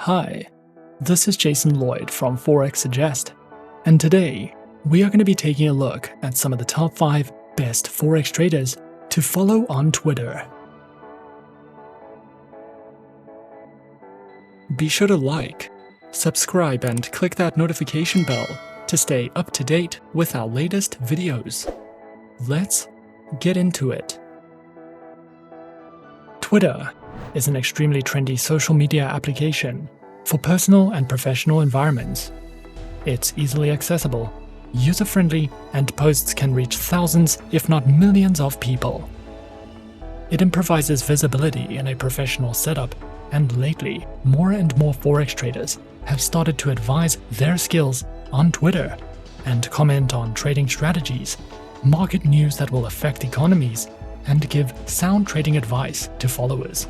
Hi, this is Jason Lloyd from Forexsuggest, and today we are going to be taking a look at some of the top 5 best Forex traders to follow on Twitter. Be sure to like, subscribe, and click that notification bell to stay up to date with our latest videos. Let's get into it. Twitter is an extremely trendy social media application for personal and professional environments. It's easily accessible, user-friendly, and posts can reach thousands, if not millions of people. It improvises visibility in a professional setup, and lately, more and more Forex traders have started to advise their skills on Twitter and comment on trading strategies, market news that will affect economies, and give sound trading advice to followers.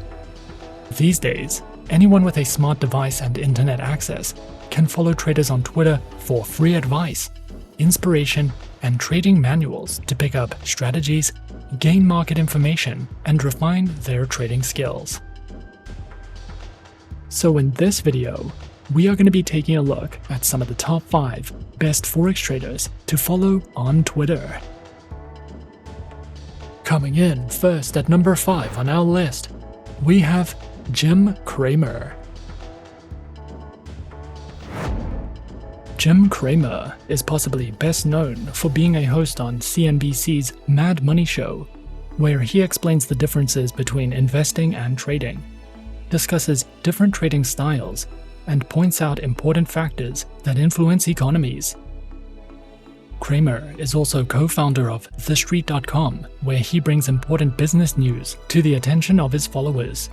These days, anyone with a smart device and internet access can follow traders on Twitter for free advice, inspiration, and trading manuals to pick up strategies, gain market information, and refine their trading skills. So in this video, we are going to be taking a look at some of the top 5 best Forex traders to follow on Twitter. Coming in first at number 5 on our list, we have Jim Cramer. Jim Cramer is possibly best known for being a host on CNBC's Mad Money show, where he explains the differences between investing and trading, discusses different trading styles, and points out important factors that influence economies. Cramer is also co-founder of TheStreet.com, where he brings important business news to the attention of his followers.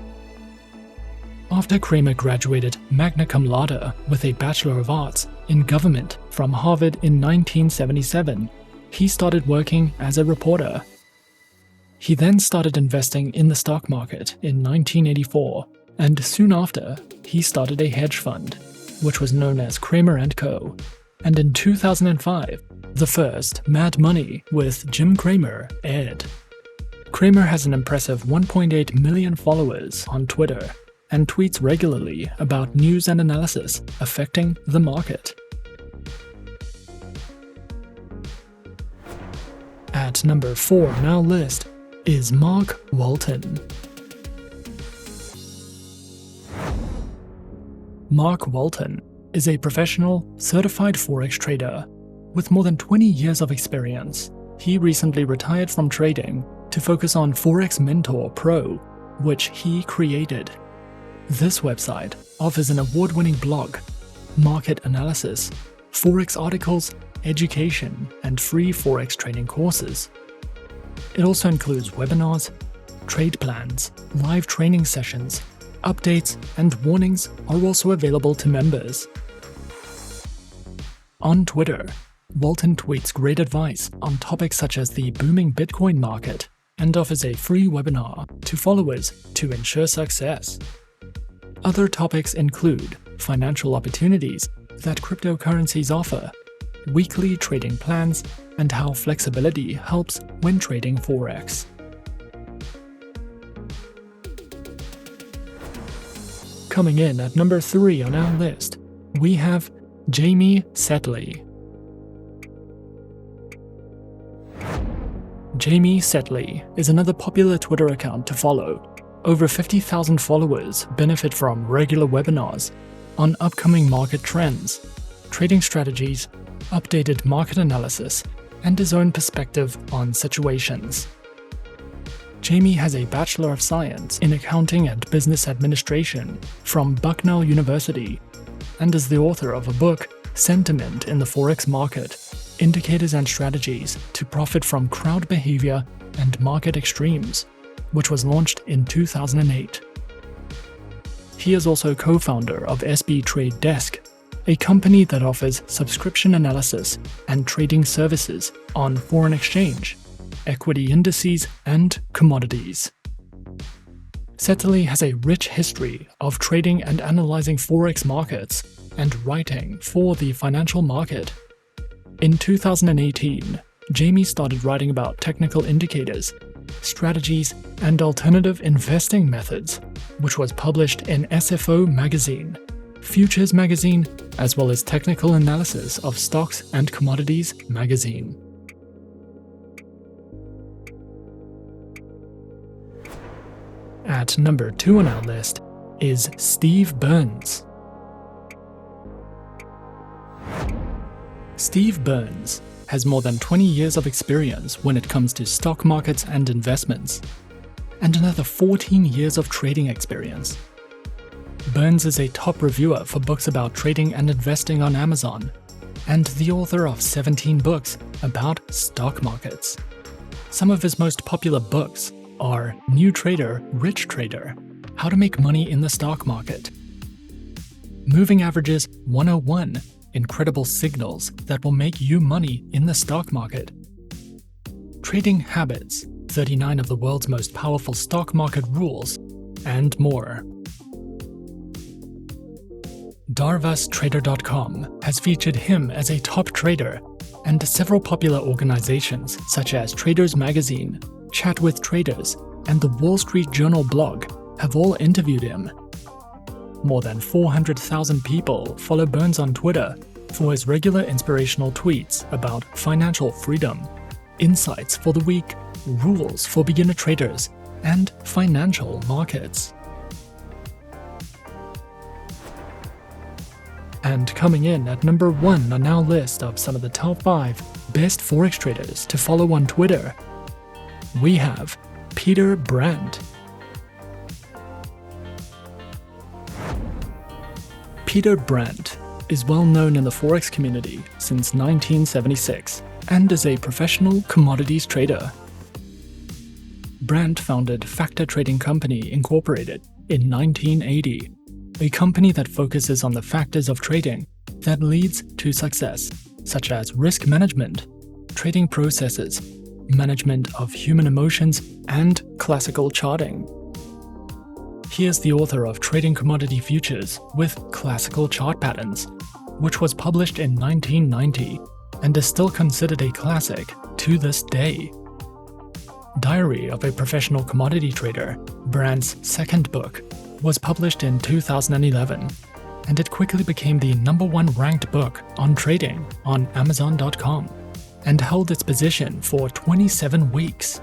After Cramer graduated magna cum laude with a Bachelor of Arts in Government from Harvard in 1977, he started working as a reporter. He then started investing in the stock market in 1984, and soon after, he started a hedge fund, which was known as Cramer & Co. And in 2005, the first Mad Money with Jim Cramer aired. Cramer has an impressive 1.8 million followers on Twitter and tweets regularly about news and analysis affecting the market. At number 4 on our list is Marc Walton. Marc Walton is a professional, certified Forex trader with more than 20 years of experience. He recently retired from trading to focus on Forex Mentor Pro, which he created. This website offers an award-winning blog, market analysis, Forex articles, education, and free Forex training courses. It also includes webinars, trade plans, live training sessions, updates, and warnings are also available to members. On Twitter, Walton tweets great advice on topics such as the booming Bitcoin market and offers a free webinar to followers to ensure success. Other topics include financial opportunities that cryptocurrencies offer, weekly trading plans, and how flexibility helps when trading Forex. Coming in at number 3 on our list, we have Jamie Saettele. Jamie Saettele is another popular Twitter account to follow. Over 50,000 followers benefit from regular webinars on upcoming market trends, trading strategies, updated market analysis, and his own perspective on situations. Jamie has a Bachelor of Science in Accounting and Business Administration from Bucknell University and is the author of a book, Sentiment in the Forex Market: Indicators and Strategies to Profit from Crowd Behavior and Market Extremes, which was launched in 2008. He is also co-founder of SB Trade Desk, a company that offers subscription analysis and trading services on foreign exchange, equity indices, and commodities. Saettele has a rich history of trading and analyzing Forex markets and writing for the financial market. In 2018, Jamie started writing about technical indicators, strategies, and alternative investing methods, which was published in SFO magazine. Futures Magazine, as well as technical analysis of Stocks and Commodities magazine. At number 2 on our list is Steve Burns. Steve Burns has more than 20 years of experience when it comes to stock markets and investments, and another 14 years of trading experience. Burns is a top reviewer for books about trading and investing on Amazon, and the author of 17 books about stock markets. Some of his most popular books are New Trader, Rich Trader, How to Make Money in the Stock Market, Moving Averages 101, Incredible Signals that will make you money in the stock market, Trading Habits, 39 of the world's most powerful stock market rules, and more. DarvaStrader.com has featured him as a top trader, and several popular organizations such as Traders Magazine, Chat with Traders, and the Wall Street Journal blog have all interviewed him. More than 400,000 people follow Burns on Twitter for his regular inspirational tweets about financial freedom, insights for the week, rules for beginner traders, and financial markets. And coming in at number 1 on our list of some of the top 5 best Forex traders to follow on Twitter, we have Peter Brandt. Peter Brandt is well known in the Forex community since 1976 and is a professional commodities trader. Brandt founded Factor Trading Company Incorporated in 1980, a company that focuses on the factors of trading that leads to success, such as risk management, trading processes, management of human emotions, and classical charting. He is the author of Trading Commodity Futures with Classical Chart Patterns, which was published in 1990 and is still considered a classic to this day. Diary of a Professional Commodity Trader, Brandt's second book, was published in 2011, and it quickly became the #1 ranked book on trading on Amazon.com and held its position for 27 weeks.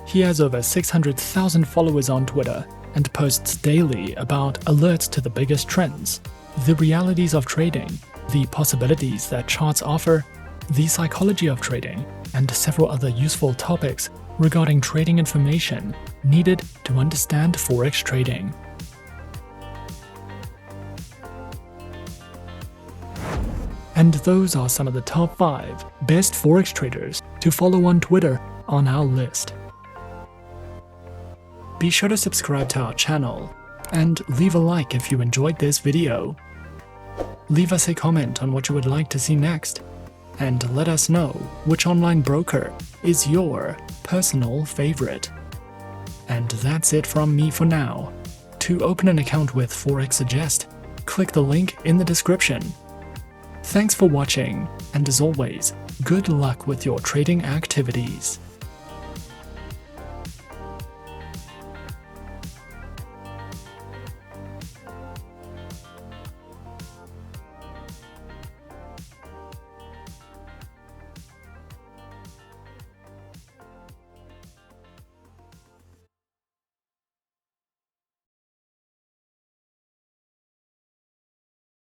He has over 600,000 followers on Twitter and posts daily about alerts to the biggest trends, the realities of trading, the possibilities that charts offer, the psychology of trading, and several other useful topics regarding trading information needed to understand Forex trading. And those are some of the top 5 best Forex traders to follow on Twitter on our list. Be sure to subscribe to our channel and leave a like if you enjoyed this video. Leave us a comment on what you would like to see next, and let us know which online broker is your personal favorite. And that's it from me for now. To open an account with Forexsuggest, click the link in the description. Thanks for watching, and as always, good luck with your trading activities.